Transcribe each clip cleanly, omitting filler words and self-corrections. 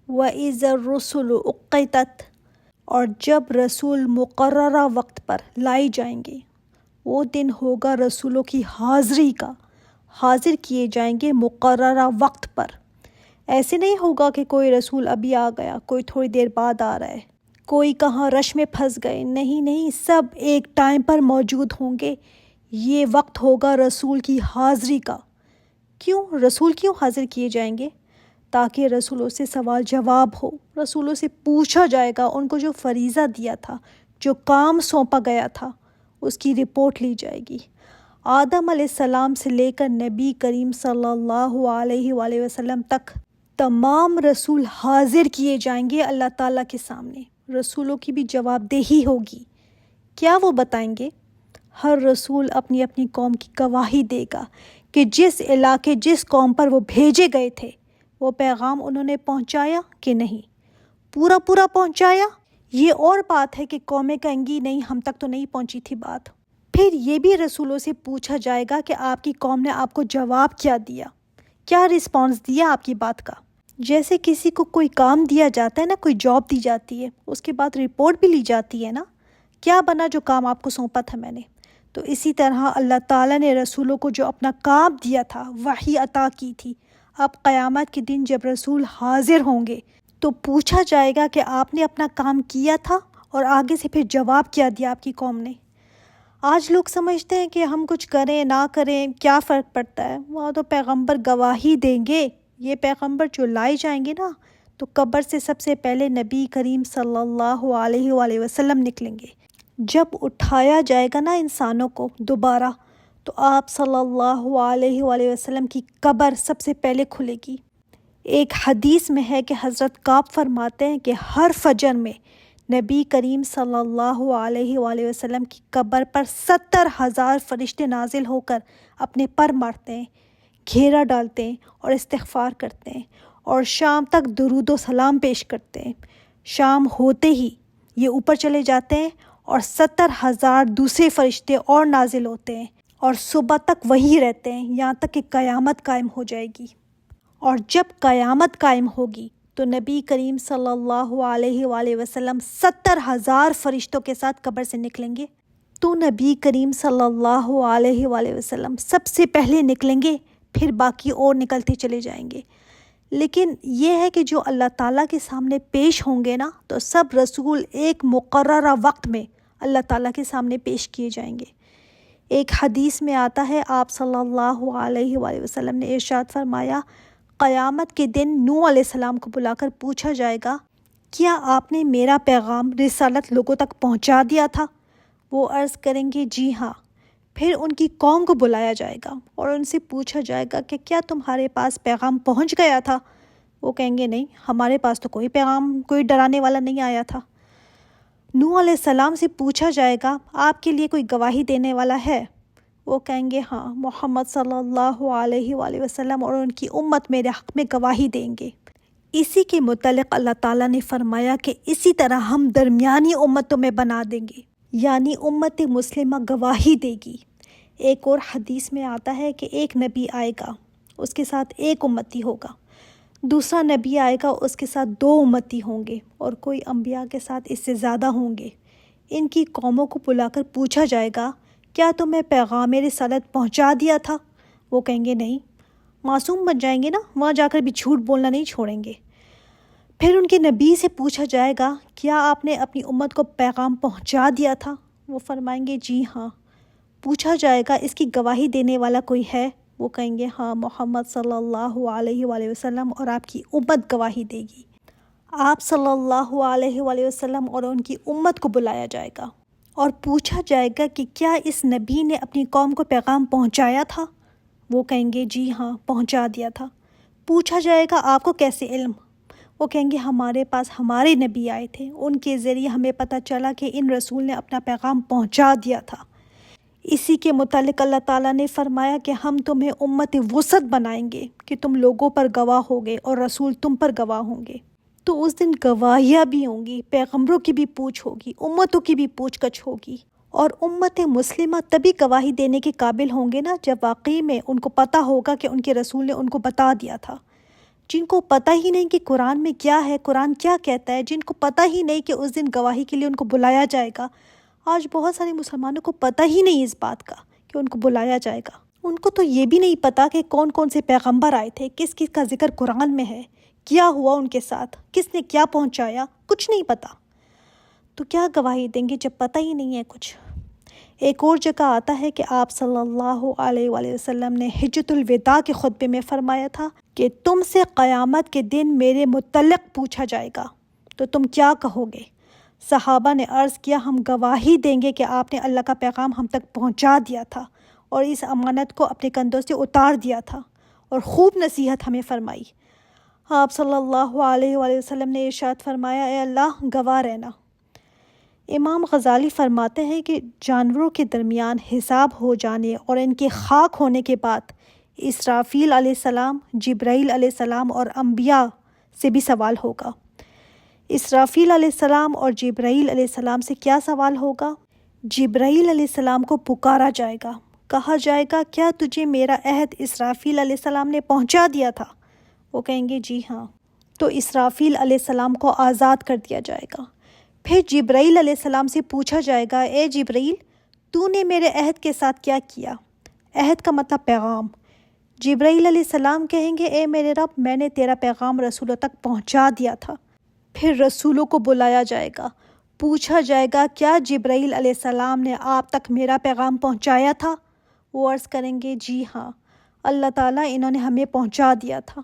وَإِذَا الرُّسُلُ أُقِّتَتْ، اور جب رسول مقررہ وقت پر لائے جائیں گے، وہ دن ہوگا رسولوں کی حاضری کا، حاضر کیے جائیں گے مقررہ وقت پر۔ ایسے نہیں ہوگا کہ کوئی رسول ابھی آ گیا، کوئی تھوڑی دیر بعد آ رہا ہے، کوئی کہاں رش میں پھنس گئے، نہیں، سب ایک ٹائم پر موجود ہوں گے۔ یہ وقت ہوگا رسول کی حاضری کا۔ کیوں رسول کیوں حاضر کیے جائیں گے؟ تاکہ رسولوں سے سوال جواب ہو، رسولوں سے پوچھا جائے گا، ان کو جو فریضہ دیا تھا، جو کام سونپا گیا تھا، اس کی رپورٹ لی جائے گی۔ آدم علیہ السلام سے لے کر نبی کریم صلی اللہ علیہ وآلہ وسلم تک تمام رسول حاضر کیے جائیں گے اللہ تعالیٰ کے سامنے۔ رسولوں کی بھی جواب دہی ہوگی۔ کیا وہ بتائیں گے؟ ہر رسول اپنی اپنی قوم کی گواہی دے گا کہ جس علاقے جس قوم پر وہ بھیجے گئے تھے، وہ پیغام انہوں نے پہنچایا کہ نہیں، پورا پہنچایا۔ یہ اور بات ہے کہ قومیں کہیں گی نہیں، ہم تک تو نہیں پہنچی تھی بات۔ پھر یہ بھی رسولوں سے پوچھا جائے گا کہ آپ کی قوم نے آپ کو جواب کیا دیا، کیا رسپانس دیا آپ کی بات کا۔ جیسے کسی کو کوئی کام دیا جاتا ہے نا، کوئی جاب دی جاتی ہے، اس کے بعد رپورٹ بھی لی جاتی ہے نا، کیا بنا جو کام آپ کو سونپا تھا میں نے۔ تو اسی طرح اللہ تعالیٰ نے رسولوں کو جو اپنا کام دیا تھا، وحی عطا کی تھی، اب قیامت کے دن جب رسول حاضر ہوں گے تو پوچھا جائے گا کہ آپ نے اپنا کام کیا تھا اور آگے سے پھر جواب کیا دیا آپ کی قوم نے۔ آج لوگ سمجھتے ہیں کہ ہم کچھ کریں نہ کریں کیا فرق پڑتا ہے، وہاں تو پیغمبر گواہی دیں گے۔ یہ پیغمبر جو لائے جائیں گے نا، تو قبر سے سب سے پہلے نبی کریم صلی اللہ علیہ وآلہ وسلم نکلیں گے۔ جب اٹھایا جائے گا نا انسانوں کو دوبارہ، تو آپ صلی اللہ علیہ وآلہ وسلم کی قبر سب سے پہلے کھلے گی۔ ایک حدیث میں ہے کہ حضرت کعب فرماتے ہیں کہ ہر فجر میں نبی کریم صلی اللہ علیہ وآلہ وسلم کی قبر پر 70,000 فرشتے نازل ہو کر اپنے پر مارتے ہیں، گھیرا ڈالتے ہیں اور استغفار کرتے ہیں، اور شام تک درود و سلام پیش کرتے ہیں۔ شام ہوتے ہی یہ اوپر چلے جاتے ہیں اور 70,000 دوسرے فرشتے اور نازل ہوتے ہیں، اور صبح تک وہی رہتے ہیں، یہاں تک کہ قیامت قائم ہو جائے گی۔ اور جب قیامت قائم ہوگی تو نبی کریم صلی اللہ علیہ وآلہ وسلم 70,000 فرشتوں کے ساتھ قبر سے نکلیں گے، تو نبی کریم صلی اللہ علیہ وآلہ وسلم سب سے پہلے نکلیں گے، پھر باقی اور نکلتے چلے جائیں گے۔ لیکن یہ ہے کہ جو اللہ تعالیٰ کے سامنے پیش ہوں گے نا، تو سب رسول ایک مقررہ وقت میں اللہ تعالیٰ کے سامنے پیش کیے جائیں گے۔ ایک حدیث میں آتا ہے، آپ صلی اللہ علیہ وآلہ وسلم نے ارشاد فرمایا، قیامت کے دن نوح علیہ السلام کو بلا کر پوچھا جائے گا، کیا آپ نے میرا پیغام رسالت لوگوں تک پہنچا دیا تھا؟ وہ عرض کریں گے جی ہاں۔ پھر ان کی قوم کو بلایا جائے گا اور ان سے پوچھا جائے گا کہ کیا تمہارے پاس پیغام پہنچ گیا تھا؟ وہ کہیں گے نہیں، ہمارے پاس تو کوئی پیغام، کوئی ڈرانے والا نہیں آیا تھا۔ نوح علیہ السلام سے پوچھا جائے گا، آپ کے لیے کوئی گواہی دینے والا ہے؟ وہ کہیں گے ہاں، محمد صلی اللہ علیہ وآلہ وسلم اور ان کی امت میرے حق میں گواہی دیں گے۔ اسی کے متعلق اللہ تعالیٰ نے فرمایا کہ اسی طرح ہم درمیانی امتوں میں بنا دیں گے، یعنی امت مسلمہ گواہی دے گی۔ ایک اور حدیث میں آتا ہے کہ ایک نبی آئے گا، اس کے ساتھ ایک امتی ہوگا، دوسرا نبی آئے گا، اس کے ساتھ 2 امتی ہوں گے، اور کوئی انبیاء کے ساتھ اس سے زیادہ ہوں گے۔ ان کی قوموں کو بلا کر پوچھا جائے گا، کیا تمہیں پیغام رسالت پہنچا دیا تھا؟ وہ کہیں گے نہیں، معصوم بن جائیں گے نا، وہاں جا کر بھی جھوٹ بولنا نہیں چھوڑیں گے۔ پھر ان کے نبی سے پوچھا جائے گا، کیا آپ نے اپنی امت کو پیغام پہنچا دیا تھا؟ وہ فرمائیں گے جی ہاں۔ پوچھا جائے گا، اس کی گواہی دینے والا کوئی ہے؟ وہ کہیں گے ہاں، محمد صلی اللہ علیہ وآلہ وسلم اور آپ کی امت گواہی دے گی۔ آپ صلی اللہ علیہ وآلہ وسلم اور ان کی امت کو بلایا جائے گا اور پوچھا جائے گا کہ کیا اس نبی نے اپنی قوم کو پیغام پہنچایا تھا؟ وہ کہیں گے جی ہاں، پہنچا دیا تھا۔ پوچھا جائے گا، آپ کو کیسے علم؟ وہ کہیں گے ہمارے پاس ہمارے نبی آئے تھے، ان کے ذریعے ہمیں پتہ چلا کہ ان رسول نے اپنا پیغام پہنچا دیا تھا۔ اسی کے متعلق اللہ تعالیٰ نے فرمایا کہ ہم تمہیں امت وسط بنائیں گے کہ تم لوگوں پر گواہ ہوگے اور رسول تم پر گواہ ہوں گے۔ تو اس دن گواہیاں بھی ہوں گی، پیغمبروں کی بھی پوچھ ہوگی، امتوں کی بھی پوچھ گچھ ہوگی، اور امت مسلمہ تبھی گواہی دینے کے قابل ہوں گے نا جب واقعی میں ان کو پتہ ہوگا کہ ان کے رسول نے ان کو بتا دیا تھا۔ جن کو پتہ ہی نہیں کہ قرآن میں کیا ہے، قرآن کیا کہتا ہے، جن کو پتہ ہی نہیں کہ اس دن گواہی کے لیے ان کو بلایا جائے گا۔ آج بہت سارے مسلمانوں کو پتہ ہی نہیں اس بات کا کہ ان کو بلایا جائے گا۔ ان کو تو یہ بھی نہیں پتہ کہ کون کون سے پیغمبر آئے تھے، کس کس کا ذکر قرآن میں ہے، کیا ہوا ان کے ساتھ، کس نے کیا پہنچایا، کچھ نہیں پتہ۔ تو کیا گواہی دیں گے جب پتہ ہی نہیں ہے کچھ۔ ایک اور جگہ آتا ہے کہ آپ صلی اللہ علیہ وآلہ وسلم نے حجۃ الوداع کے خطبے میں فرمایا تھا کہ تم سے قیامت کے دن میرے متعلق پوچھا جائے گا تو تم کیا کہو گے؟ صحابہ نے عرض کیا، ہم گواہی دیں گے کہ آپ نے اللہ کا پیغام ہم تک پہنچا دیا تھا اور اس امانت کو اپنے کندھوں سے اتار دیا تھا، اور خوب نصیحت ہمیں فرمائی۔ آپ صلی اللہ علیہ وآلہ وسلم نے ارشاد فرمایا، اے اللہ گواہ رہنا۔ امام غزالی فرماتے ہیں کہ جانوروں کے درمیان حساب ہو جانے اور ان کے خاک ہونے کے بعد اسرافیل علیہ السلام، جبرائیل علیہ السلام اور انبیاء سے بھی سوال ہوگا۔ اسرافیل علیہ السلام اور جبرائیل علیہ السلام سے کیا سوال ہوگا؟ جبرائیل علیہ السلام کو پکارا جائے گا، کہا جائے گا کیا تجھے میرا عہد اسرافیل علیہ السلام نے پہنچا دیا تھا؟ وہ کہیں گے جی ہاں۔ تو اسرافیل علیہ السلام کو آزاد کر دیا جائے گا۔ پھر جبرائیل علیہ السلام سے پوچھا جائے گا، اے جبرائیل تو نے میرے عہد کے ساتھ کیا کیا؟ عہد کا مطلب پیغام۔ جبرائیل علیہ السلام کہیں گے، اے میرے رب میں نے تیرا پیغام رسولوں تک پہنچا دیا تھا۔ پھر رسولوں کو بلایا جائے گا، پوچھا جائے گا کیا جبرائیل علیہ السلام نے آپ تک میرا پیغام پہنچایا تھا؟ وہ عرض کریں گے جی ہاں، اللہ تعالیٰ انہوں نے ہمیں پہنچا دیا تھا۔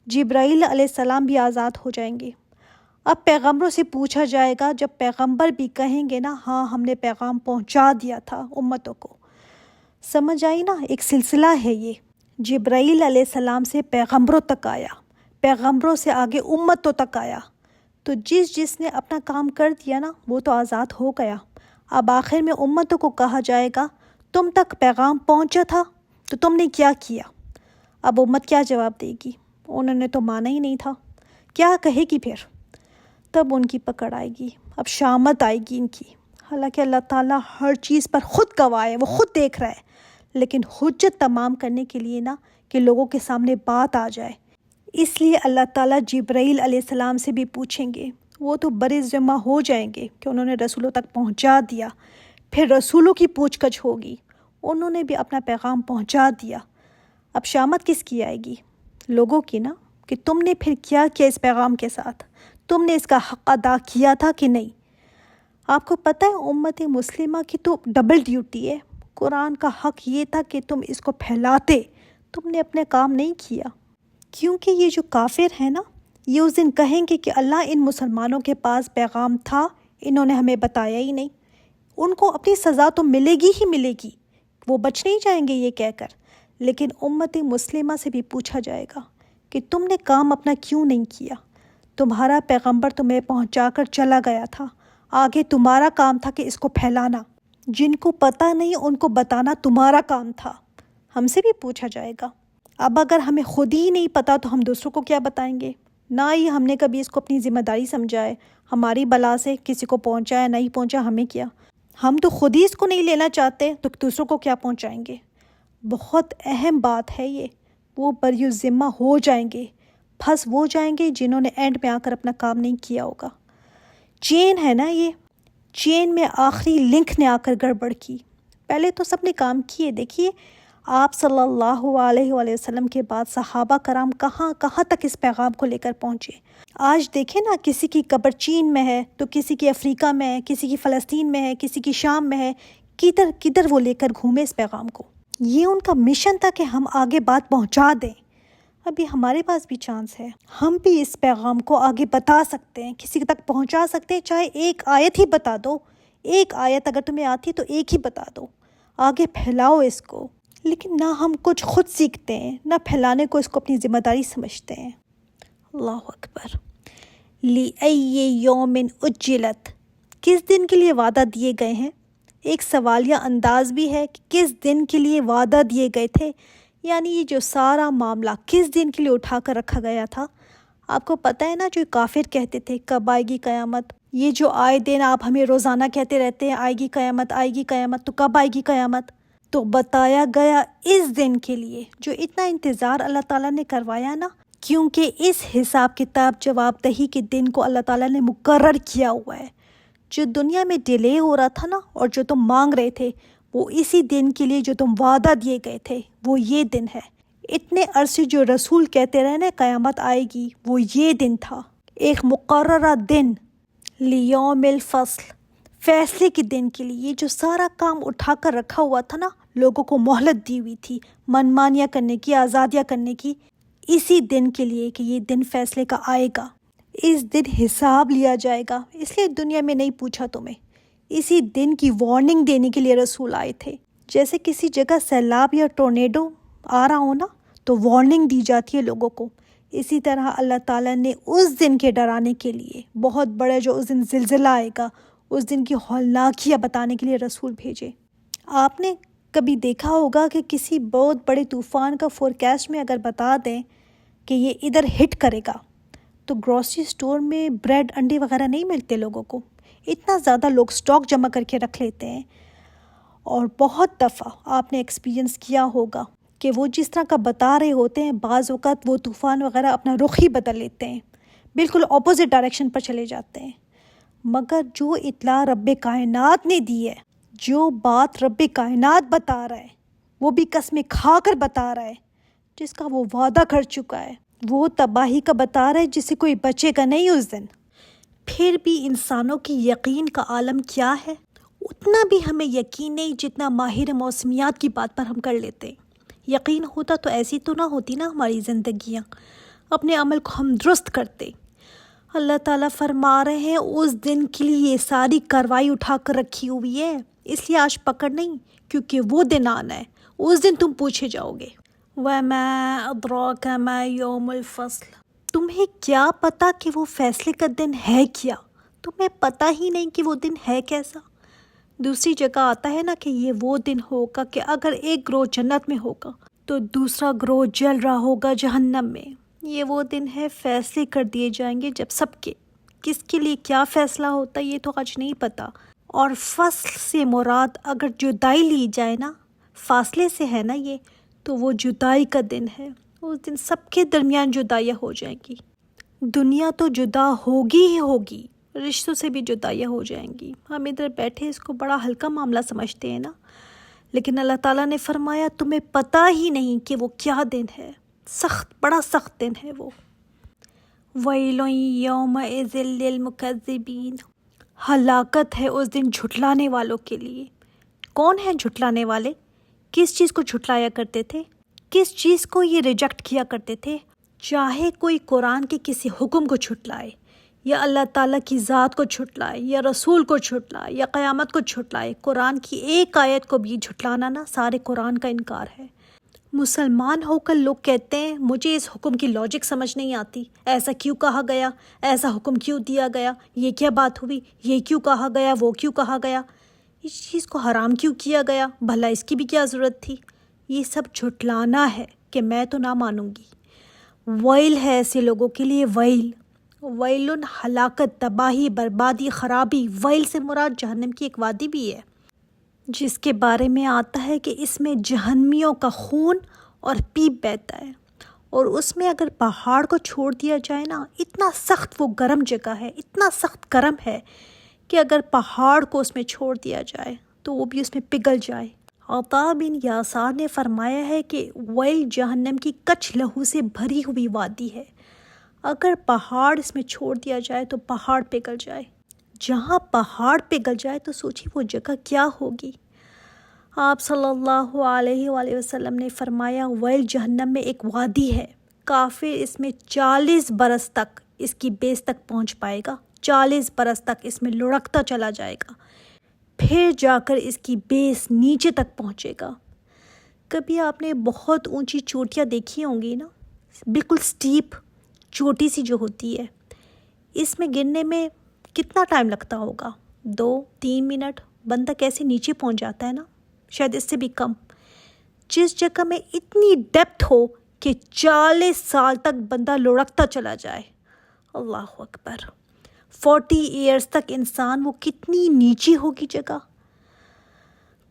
جبرائیل علیہ السلام بھی آزاد ہو جائیں گے۔ اب پیغمبروں سے پوچھا جائے گا، جب پیغمبر بھی کہیں گے نا ہاں ہم نے پیغام پہنچا دیا تھا امتوں کو۔ سمجھ آئی نا، ایک سلسلہ ہے یہ۔ جبرائیل علیہ السلام سے پیغمبروں تک آیا، پیغمبروں سے آگے امتوں تک آیا، تو جس نے اپنا کام کر دیا نا وہ تو آزاد ہو گیا۔ اب آخر میں امتوں کو کہا جائے گا تم تک پیغام پہنچا تھا تو تم نے کیا کیا؟ اب امت کیا جواب دے گی؟ انہوں نے تو مانا ہی نہیں تھا، کیا کہے گی پھر؟ تب ان کی پکڑ آئے گی، اب شامت آئے گی ان کی۔ حالانکہ اللہ تعالیٰ ہر چیز پر خود گواہ ہے، وہ خود دیکھ رہا ہے، لیکن حجت تمام کرنے کے لیے نا کہ لوگوں کے سامنے بات آ جائے، اس لیے اللہ تعالیٰ جبرائیل علیہ السلام سے بھی پوچھیں گے۔ وہ تو بڑے ذمہ ہو جائیں گے کہ انہوں نے رسولوں تک پہنچا دیا۔ پھر رسولوں کی پوچھ گچھ ہوگی، انہوں نے بھی اپنا پیغام پہنچا دیا۔ اب شامت کس کی آئے گی؟ لوگوں کی نا، کہ تم نے پھر کیا کیا اس پیغام کے ساتھ، تم نے اس کا حق ادا کیا تھا کہ نہیں؟ آپ کو پتہ ہے امت مسلمہ کی تو ڈبل ڈیوٹی ہے۔ قرآن کا حق یہ تھا کہ تم اس کو پھیلاتے، تم نے اپنے کام نہیں کیا۔ کیونکہ یہ جو کافر ہیں نا، یہ اس دن کہیں گے کہ اللہ ان مسلمانوں کے پاس پیغام تھا، انہوں نے ہمیں بتایا ہی نہیں۔ ان کو اپنی سزا تو ملے گی ہی ملے گی، وہ بچ نہیں جائیں گے یہ کہہ کر، لیکن امت مسلمہ سے بھی پوچھا جائے گا کہ تم نے کام اپنا کیوں نہیں کیا؟ تمہارا پیغمبر تمہیں پہنچا کر چلا گیا تھا، آگے تمہارا کام تھا کہ اس کو پھیلانا، جن کو پتہ نہیں ان کو بتانا تمہارا کام تھا۔ ہم سے بھی پوچھا جائے گا۔ اب اگر ہمیں خود ہی نہیں پتہ تو ہم دوسروں کو کیا بتائیں گے؟ نہ ہی ہم نے کبھی اس کو اپنی ذمہ داری سمجھا ہے، ہماری بلا سے کسی کو پہنچا ہے نہیں پہنچا ہمیں کیا؟ ہم تو خود ہی اس کو نہیں لینا چاہتے تو دوسروں کو کیا پہنچائیں گے؟ بہت اہم بات ہے یہ۔ وہ بری ذمہ ہو جائیں گے، پھنس وہ جائیں گے جنہوں نے اینڈ میں آ کر اپنا کام نہیں کیا ہوگا۔ چین ہے نا یہ، چین میں آخری لنک نے آ کر گڑبڑ کی۔ پہلے تو سب نے کام کیے، دیکھیے آپ صلی اللہ علیہ وآلہ وسلم کے بعد صحابہ کرام کہاں کہاں تک اس پیغام کو لے کر پہنچے۔ آج دیکھیں نا، کسی کی قبر چین میں ہے تو کسی کی افریقہ میں ہے، کسی کی فلسطین میں ہے، کسی کی شام میں ہے، کدھر کدھر وہ لے کر گھومے اس پیغام کو۔ یہ ان کا مشن تھا کہ ہم آگے بات پہنچا دیں۔ ابھی ہمارے پاس بھی چانس ہے، ہم بھی اس پیغام کو آگے بتا سکتے ہیں، کسی تک پہنچا سکتے ہیں، چاہے ایک آیت ہی بتا دو، ایک آیت اگر تمہیں آتی ہے تو ایک ہی بتا دو، آگے پھیلاؤ اس کو۔ لیکن نہ ہم کچھ خود سیکھتے ہیں، نہ پھیلانے کو اس کو اپنی ذمہ داری سمجھتے ہیں۔ اللہ اکبر۔ لِأَيِّ یومٍ اُجِّلَتْ، کس دن کے لیے وعدہ دیے گئے ہیں؟ ایک سوالیہ انداز بھی ہے کہ کس دن کے لیے وعدہ دیے گئے تھے، یعنی یہ جو سارا معاملہ کس دن کے لیے اٹھا کر رکھا گیا تھا۔ آپ کو پتہ ہے نا، جو کافر کہتے تھے کب آئے گی قیامت، یہ جو آئے دن آپ ہمیں روزانہ کہتے رہتے ہیں آئے گی قیامت آئے گی قیامت، تو کب آئے گی قیامت؟ تو بتایا گیا اس دن کے لیے، جو اتنا انتظار اللہ تعالیٰ نے کروایا نا، کیونکہ اس حساب کتاب جواب دہی کے دن کو اللہ تعالیٰ نے مقرر کیا ہوا ہے۔ جو دنیا میں ڈیلے ہو رہا تھا نا، اور جو تم مانگ رہے تھے، وہ اسی دن کے لیے جو تم وعدہ دیے گئے تھے، وہ یہ دن ہے۔ اتنے عرصے جو رسول کہتے رہے نا قیامت آئے گی، وہ یہ دن تھا، ایک مقررہ دن، لیوم الفصل، فیصلے کے دن کے لیے۔ یہ جو سارا کام اٹھا کر رکھا ہوا تھا نا، لوگوں کو مہلت دی ہوئی تھی منمانیاں کرنے کی، آزادیاں کرنے کی، اسی دن کے لیے کہ یہ دن فیصلے کا آئے گا، اس دن حساب لیا جائے گا۔ اس لیے دنیا میں نہیں پوچھا تمہیں، اسی دن کی وارننگ دینے کے لیے رسول آئے تھے۔ جیسے کسی جگہ سیلاب یا ٹورنیڈو آ رہا ہو نا، تو وارننگ دی جاتی ہے لوگوں کو، اسی طرح اللہ تعالیٰ نے اس دن کے ڈرانے کے لیے، بہت بڑے جو اس دن زلزلہ آئے گا، اس دن کی ہولناکیاں بتانے کے لیے رسول بھیجے۔ آپ نے کبھی دیکھا ہوگا کہ کسی بہت بڑے طوفان کا فورکاسٹ میں اگر بتا دیں کہ یہ ادھر ہٹ کرے گا، تو گروسری سٹور میں بریڈ انڈے وغیرہ نہیں ملتے لوگوں کو، اتنا زیادہ لوگ سٹاک جمع کر کے رکھ لیتے ہیں۔ اور بہت دفعہ آپ نے ایکسپیرینس کیا ہوگا کہ وہ جس طرح کا بتا رہے ہوتے ہیں، بعض اوقات وہ طوفان وغیرہ اپنا رخ ہی بدل لیتے ہیں، بالکل اپوزٹ ڈائریکشن پر چلے جاتے ہیں۔ مگر جو اطلاع رب کائنات نے دی ہے، جو بات رب کائنات بتا رہا ہے، وہ بھی قسمیں کھا کر بتا رہا ہے، جس کا وہ وعدہ کر چکا ہے، وہ تباہی کا بتا رہا ہے جس سے کوئی بچے گا نہیں اس دن۔ پھر بھی انسانوں کی یقین کا عالم کیا ہے؟ اتنا بھی ہمیں یقین نہیں جتنا ماہر موسمیات کی بات پر ہم کر لیتے ہیں۔ یقین ہوتا تو ایسی تو نہ ہوتی نا ہماری زندگیاں، اپنے عمل کو ہم درست کرتے۔ اللہ تعالیٰ فرما رہے ہیں اس دن کے لیے یہ ساری کارروائی اٹھا کر رکھی ہوئی ہے، اس لیے آج پکڑ نہیں، کیونکہ وہ دن آنا ہے، اس دن تم پوچھے جاؤ گے۔ وَمَا أَدْرَاكَ مَا يَوْمُ الْفَصْلِ، تمہیں کیا پتا کہ وہ فیصلے کا دن ہے کیا؟ تمہیں پتہ ہی نہیں کہ وہ دن ہے کیسا۔ دوسری جگہ آتا ہے نا کہ یہ وہ دن ہوگا کہ اگر ایک گروہ جنت میں ہوگا تو دوسرا گروہ جل رہا ہوگا جہنم میں۔ یہ وہ دن ہے، فیصلے کر دیے جائیں گے جب سب کے، کس کے لیے کیا فیصلہ ہوتا ہے یہ تو آج نہیں پتا۔ اور فصل سے مراد اگر جدائی لی جائے نا، فاصلے سے ہے نا یہ، تو وہ جدائی کا دن ہے۔ اس دن سب کے درمیان جدائیاں ہو جائیں گی، دنیا تو جدا ہوگی ہی ہوگی، رشتوں سے بھی جدائیاں ہو جائیں گی۔ ہم ادھر بیٹھے اس کو بڑا ہلکا معاملہ سمجھتے ہیں نا، لیکن اللہ تعالیٰ نے فرمایا تمہیں پتہ ہی نہیں کہ وہ کیا دن ہے، سخت، بڑا سخت دن ہے وہ۔ وَيْلٌ يَوْمَئِذٍ لِّلْمُكَذِّبِينَ، ہلاکت ہے اس دن جھٹلانے والوں کے لیے۔ کون ہیں جھٹلانے والے؟ کس چیز کو جھٹلایا کرتے تھے؟ کس چیز کو یہ ریجیکٹ کیا کرتے تھے؟ چاہے کوئی قرآن کے کسی حکم کو جھٹلائے، یا اللہ تعالیٰ کی ذات کو جھٹلائے، یا رسول کو جھٹلائے، یا قیامت کو جھٹلائے، قرآن کی ایک آیت کو بھی جھٹلانا نا سارے قرآن کا انکار ہے۔ مسلمان ہو کر لوگ کہتے ہیں مجھے اس حکم کی لاجک سمجھ نہیں آتی، ایسا کیوں کہا گیا، ایسا حکم کیوں دیا گیا، یہ کیا بات ہوئی، یہ کیوں کہا گیا، وہ کیوں کہا گیا، اس چیز کو حرام کیوں کیا گیا، بھلا اس کی بھی کیا ضرورت تھی۔ یہ سب جھٹلانا ہے کہ میں تو نہ مانوں گی۔ ویل ہے ایسے لوگوں کے لیے، ویل، ویلن، ہلاکت، تباہی، بربادی، خرابی۔ ویل سے مراد جہنم کی ایک وادی بھی ہے، جس کے بارے میں آتا ہے کہ اس میں جہنمیوں کا خون اور پیپ بہتا ہے، اور اس میں اگر پہاڑ کو چھوڑ دیا جائے نا، اتنا سخت وہ گرم جگہ ہے، اتنا سخت گرم ہے کہ اگر پہاڑ کو اس میں چھوڑ دیا جائے تو وہ بھی اس میں پگھل جائے۔ عطا بن یاسار نے فرمایا ہے کہ ویل جہنم کی کچھ لہو سے بھری ہوئی وادی ہے، اگر پہاڑ اس میں چھوڑ دیا جائے تو پہاڑ پگھل جائے۔ جہاں پہاڑ پگھل جائے تو سوچی وہ جگہ کیا ہوگی۔ آپ صلی اللہ علیہ وآلہ وسلم نے فرمایا ویل جہنم میں ایک وادی ہے، کافر اس میں 40 برس تک اس کی بیس تک پہنچ پائے گا، 40 برس تک اس میں لڑکتا چلا جائے گا، پھر جا کر اس کی بیس نیچے تک پہنچے گا۔ کبھی آپ نے بہت اونچی چوٹیاں دیکھی ہوں گی نا، بالکل سٹیپ چوٹی سی جو ہوتی ہے، اس میں گرنے میں کتنا ٹائم لگتا ہوگا، 2-3 منٹ، بندہ کیسے نیچے پہنچ جاتا ہے نا، شاید اس سے بھی کم۔ جس جگہ میں اتنی ڈیپتھ ہو کہ 40 سال تک بندہ لڑکتا چلا جائے، اللہ اکبر، 40 ایئرز تک انسان، وہ کتنی نیچی ہوگی جگہ۔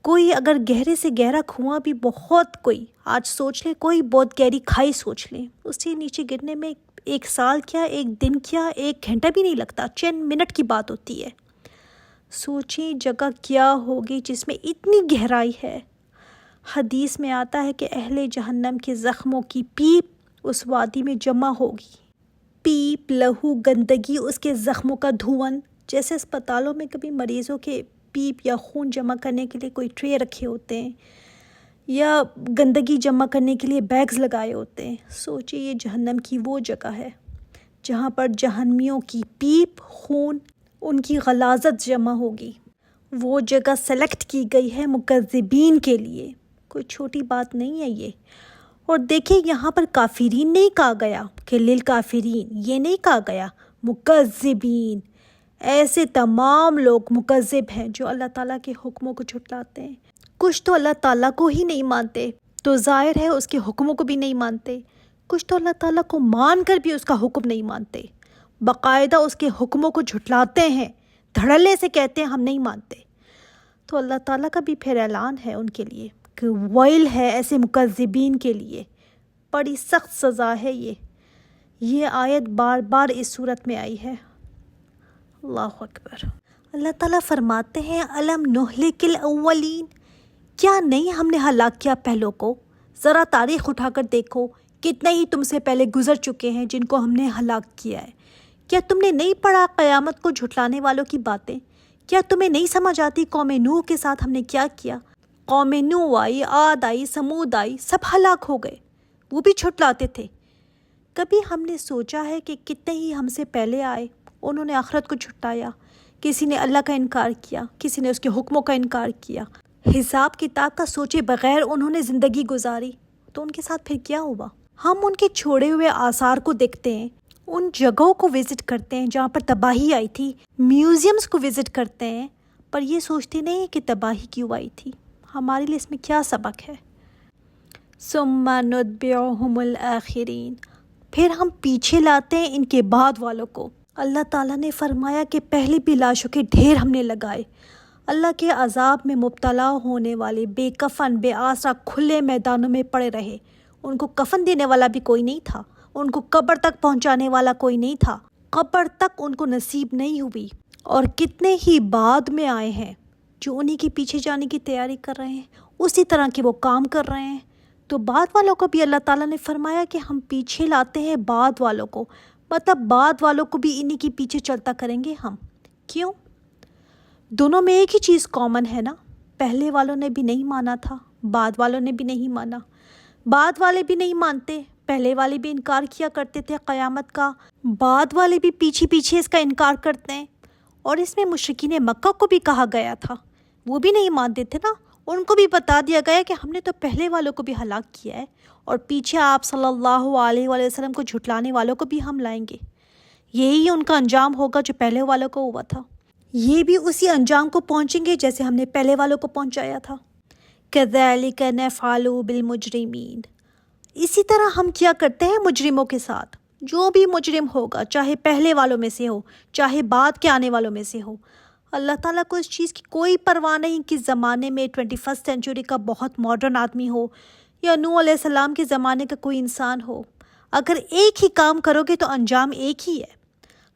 کوئی اگر گہرے سے گہرا کنواں بھی بہت کوئی آج سوچ لے، کوئی بہت گہری کھائی سوچ لے، اس سے نیچے گرنے میں 1 سال کیا، 1 دن کیا، 1 گھنٹہ بھی نہیں لگتا، چند منٹ کی بات ہوتی ہے۔ سوچیں جگہ کیا ہوگی جس میں اتنی گہرائی ہے۔ حدیث میں آتا ہے کہ اہل جہنم کے زخموں کی پیپ اس وادی میں جمع ہوگی۔ پیپ، لہو، گندگی، اس کے زخموں کا دھون، جیسے اسپتالوں میں کبھی مریضوں کے پیپ یا خون جمع کرنے کے لیے کوئی ٹرے رکھے ہوتے ہیں یا گندگی جمع کرنے کے لیے بیگز لگائے ہوتے ہیں۔ سوچئے یہ جہنم کی وہ جگہ ہے جہاں پر جہنمیوں کی پیپ، خون، ان کی غلاظت جمع ہوگی۔ وہ جگہ سلیکٹ کی گئی ہے مکذبین کے لیے، کوئی چھوٹی بات نہیں ہے یہ۔ اور دیکھیں یہاں پر کافرین نہیں کہا گیا کہ للکافرین، یہ نہیں کہا گیا، مکذبین، ایسے تمام لوگ مکذب ہیں جو اللہ تعالیٰ کے حکموں کو جھٹلاتے ہیں۔ کچھ تو اللہ تعالیٰ کو ہی نہیں مانتے تو ظاہر ہے اس کے حکموں کو بھی نہیں مانتے، کچھ تو اللہ تعالیٰ کو مان کر بھی اس کا حکم نہیں مانتے، باقاعدہ اس کے حکموں کو جھٹلاتے ہیں، دھڑلے سے کہتے ہیں ہم نہیں مانتے۔ تو اللہ تعالیٰ کا بھی پھر اعلان ہے ان کے لیے کہ ویل ہے ایسے مکذبین کے لیے، بڑی سخت سزا ہے یہ آیت بار بار اس صورت میں آئی ہے۔ اللہ اکبر۔ اللہ تعالیٰ فرماتے ہیں الم نہلک الاولین، کیا نہیں ہم نے ہلاک کیا پہلوں کو؟ ذرا تاریخ اٹھا کر دیکھو، کتنے ہی تم سے پہلے گزر چکے ہیں جن کو ہم نے ہلاک کیا ہے۔ کیا تم نے نہیں پڑھا قیامت کو جھٹلانے والوں کی باتیں؟ کیا تمہیں نہیں سمجھ آتی قوم نوح کے ساتھ ہم نے کیا کیا؟ قوم نوح آئی، عاد آئی، سمود آئی، سب ہلاک ہو گئے، وہ بھی جھٹلاتے تھے۔ کبھی ہم نے سوچا ہے کہ کتنے ہی ہم سے پہلے آئے، انہوں نے آخرت کو جھٹلایا، کسی نے اللہ کا انکار کیا، کسی نے اس کے حکموں کا انکار کیا، حساب کتاب کا سوچے بغیر انہوں نے زندگی گزاری، تو ان کے ساتھ پھر کیا ہوا؟ ہم ان کے چھوڑے ہوئے آثار کو دیکھتے ہیں، ان جگہوں کو وزٹ کرتے ہیں جہاں پر تباہی آئی تھی، میوزیمز کو وزٹ کرتے ہیں، پر یہ سوچتے نہیں کہ تباہی کیوں آئی تھی، ہمارے لیے اس میں کیا سبق ہے۔ ثم نتبعہم الآخرین، پھر ہم پیچھے لاتے ہیں ان کے بعد والوں کو۔ اللہ تعالیٰ نے فرمایا کہ پہلے بھی لاشوں کے ڈھیر ہم نے لگائے، اللہ کے عذاب میں مبتلا ہونے والے بے کفن بے آسرا کھلے میدانوں میں پڑے رہے، ان کو کفن دینے والا بھی کوئی نہیں تھا، ان کو قبر تک پہنچانے والا کوئی نہیں تھا، قبر تک ان کو نصیب نہیں ہوئی، اور کتنے ہی بعد میں آئے ہیں جو انہی کے پیچھے جانے کی تیاری کر رہے ہیں، اسی طرح کے وہ کام کر رہے ہیں۔ تو بعد والوں کو بھی اللہ تعالیٰ نے فرمایا کہ ہم پیچھے لاتے ہیں بعد والوں کو، مطلب بعد والوں کو بھی انہی کے پیچھے چلتا کریں گے ہم۔ کیوں؟ دونوں میں ایک ہی چیز کامن ہے نا، پہلے والوں نے بھی نہیں مانا تھا، بعد والوں نے بھی نہیں مانا، بعد والے بھی نہیں مانتے، پہلے والے بھی انکار کیا کرتے تھے قیامت کا، بعد والے بھی پیچھے پیچھے اس کا انکار کرتے ہیں۔ اور اس میں مشرکین مکہ کو بھی کہا گیا تھا، وہ بھی نہیں مانتے تھے نا، ان کو بھی بتا دیا گیا کہ ہم نے تو پہلے والوں کو بھی ہلاک کیا ہے، اور پیچھے آپ صلی اللہ علیہ وآلہ وسلم کو جھٹلانے والوں کو بھی ہم لائیں گے، یہی ان کا انجام ہوگا جو پہلے والوں کو ہوا تھا، یہ بھی اسی انجام کو پہنچیں گے جیسے ہم نے پہلے والوں کو پہنچایا تھا۔ کذالک نفعل بالمجرمین، اسی طرح ہم کیا کرتے ہیں مجرموں کے ساتھ، جو بھی مجرم ہوگا، چاہے پہلے والوں میں سے ہو، چاہے بعد کے آنے والوں میں سے ہو، اللہ تعالیٰ کو اس چیز کی کوئی پرواہ نہیں کہ زمانے میں 21 سینچری کا بہت ماڈرن آدمی ہو یا نوح علیہ السلام کے زمانے کا کوئی انسان ہو، اگر ایک ہی کام کرو گے تو انجام ایک ہی ہے۔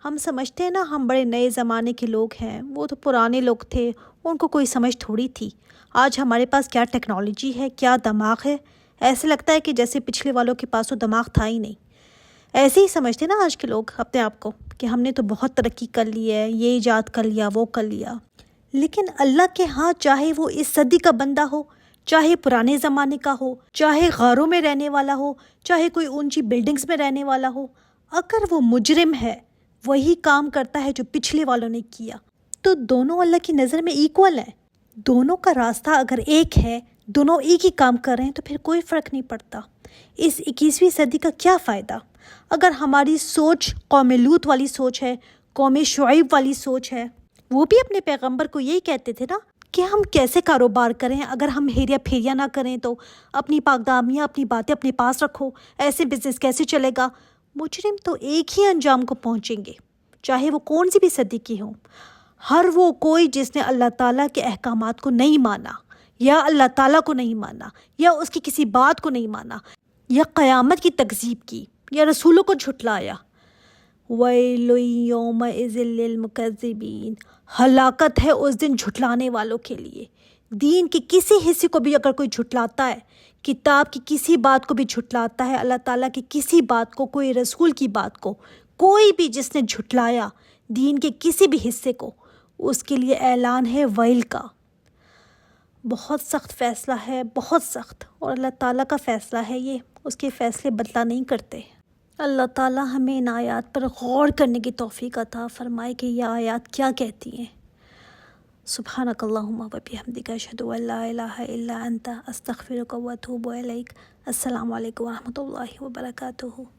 ہم سمجھتے ہیں نا ہم بڑے نئے زمانے کے لوگ ہیں، وہ تو پرانے لوگ تھے، ان کو کوئی سمجھ تھوڑی تھی، آج ہمارے پاس کیا ٹیکنالوجی ہے، کیا دماغ ہے، ایسے لگتا ہے کہ جیسے پچھلے والوں کے پاس تو دماغ تھا ہی نہیں۔ ایسے ہی سمجھتے نا آج کے لوگ اپنے آپ کو کہ ہم نے تو بہت ترقی کر لی ہے، یہ ایجاد کر لیا، وہ کر لیا، لیکن اللہ کے ہاں چاہے وہ اس صدی کا بندہ ہو، چاہے پرانے زمانے کا ہو، چاہے غاروں میں رہنے والا ہو، چاہے کوئی اونچی بلڈنگز میں رہنے والا ہو، اگر وہ مجرم ہے وہی کام کرتا ہے جو پچھلے والوں نے کیا، تو دونوں اللہ کی نظر میں ایکول ہیں، دونوں کا راستہ اگر ایک ہے، دونوں ایک ہی کام کر رہے ہیں تو پھر کوئی فرق نہیں پڑتا۔ اس 21ویں صدی کا کیا فائدہ اگر ہماری سوچ قوم لوط والی سوچ ہے، قوم شعیب والی سوچ ہے؟ وہ بھی اپنے پیغمبر کو یہی کہتے تھے نا کہ ہم کیسے کاروبار کریں اگر ہم ہیریا پھیریا نہ کریں، تو اپنی پاکدامیاں اپنی باتیں اپنے پاس رکھو، ایسے بزنس کیسے چلے گا؟ مجرم تو ایک ہی انجام کو پہنچیں گے، چاہے وہ کون سی بھی صدی کی ہوں، ہر وہ کوئی جس نے اللہ تعالیٰ کے احکامات کو نہیں مانا یا اللہ تعالیٰ کو نہیں مانا، یا اس کی کسی بات کو نہیں مانا، یا قیامت کی تکذیب کی، یا رسولوں کو جھٹلایا۔ وَيْلٌ يَوْمَئِذٍ لِّلْمُكَذِّبِينَ، ہلاکت ہے اس دن جھٹلانے والوں کے لیے۔ دین کے کسی حصے کو بھی اگر کوئی جھٹلاتا ہے، کتاب کی کسی بات کو بھی جھٹلاتا ہے، اللہ تعالیٰ کی کسی بات کو، کوئی رسول کی بات کو، کوئی بھی جس نے جھٹلایا دین کے کسی بھی حصے کو، اس کے لیے اعلان ہے ویل کا۔ بہت سخت فیصلہ ہے، بہت سخت، اور اللہ تعالیٰ کا فیصلہ ہے یہ، اس کے فیصلے بدلا نہیں کرتے۔ اللہ تعالیٰ ہمیں ان آیات پر غور کرنے کی توفیق عطا فرمائے کہ یہ آیات کیا کہتی ہیں۔ سبحانک اللہم و بحمدک، اشہد ان لا الہ الا انت، استغفرک و اتوب الیک۔ السلام علیکم و رحمۃ اللہ وبرکاتہ۔